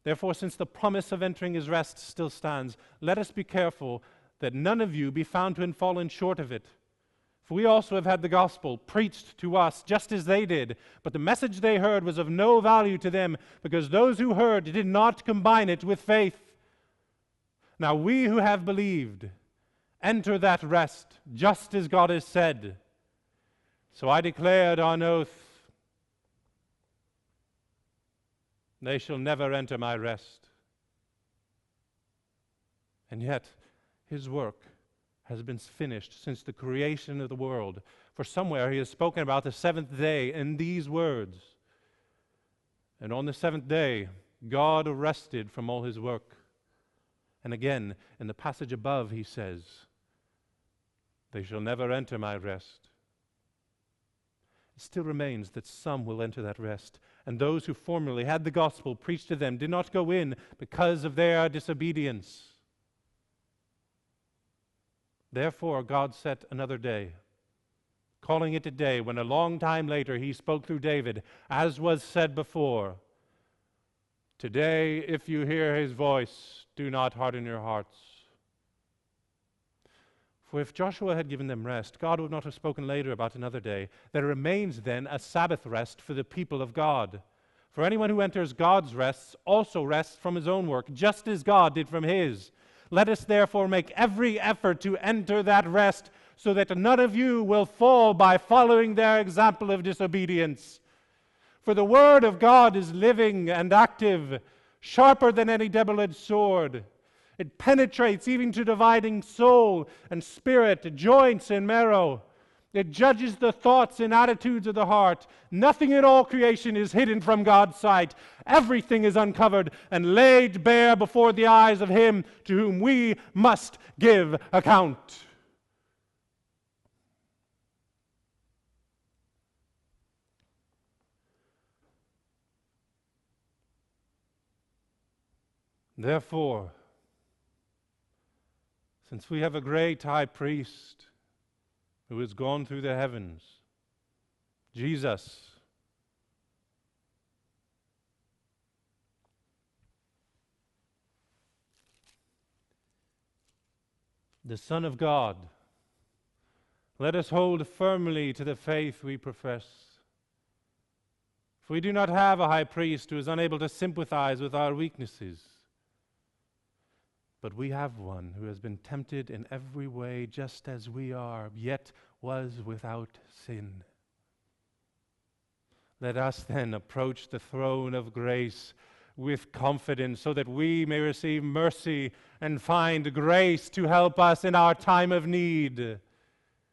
Therefore, since the promise of entering his rest still stands, let us be careful that none of you be found to have fallen short of it. For we also have had the gospel preached to us just as they did, but the message they heard was of no value to them, because those who heard did not combine it with faith. Now we who have believed enter that rest, just as God has said. So I declared on oath, they shall never enter my rest. And yet, his work has been finished since the creation of the world. For somewhere he has spoken about the seventh day in these words. And on the seventh day, God rested from all his work. And again, in the passage above, he says, they shall never enter my rest. It still remains that some will enter that rest, and those who formerly had the gospel preached to them did not go in because of their disobedience. Therefore God set another day, calling it a day when a long time later he spoke through David, as was said before, today if you hear his voice, do not harden your hearts. For if Joshua had given them rest, God would not have spoken later about another day. There remains then a Sabbath rest for the people of God. For anyone who enters God's rests also rests from his own work, just as God did from his. Let us therefore make every effort to enter that rest, so that none of you will fall by following their example of disobedience. For the word of God is living and active, sharper than any double-edged sword. It penetrates even to dividing soul and spirit, joints and marrow. It judges the thoughts and attitudes of the heart. Nothing in all creation is hidden from God's sight. Everything is uncovered and laid bare before the eyes of him to whom we must give account. Therefore, since we have a great high priest who has gone through the heavens, Jesus, the Son of God, let us hold firmly to the faith we profess. For we do not have a high priest who is unable to sympathize with our weaknesses, but we have one who has been tempted in every way just as we are, yet was without sin. Let us then approach the throne of grace with confidence, so that we may receive mercy and find grace to help us in our time of need.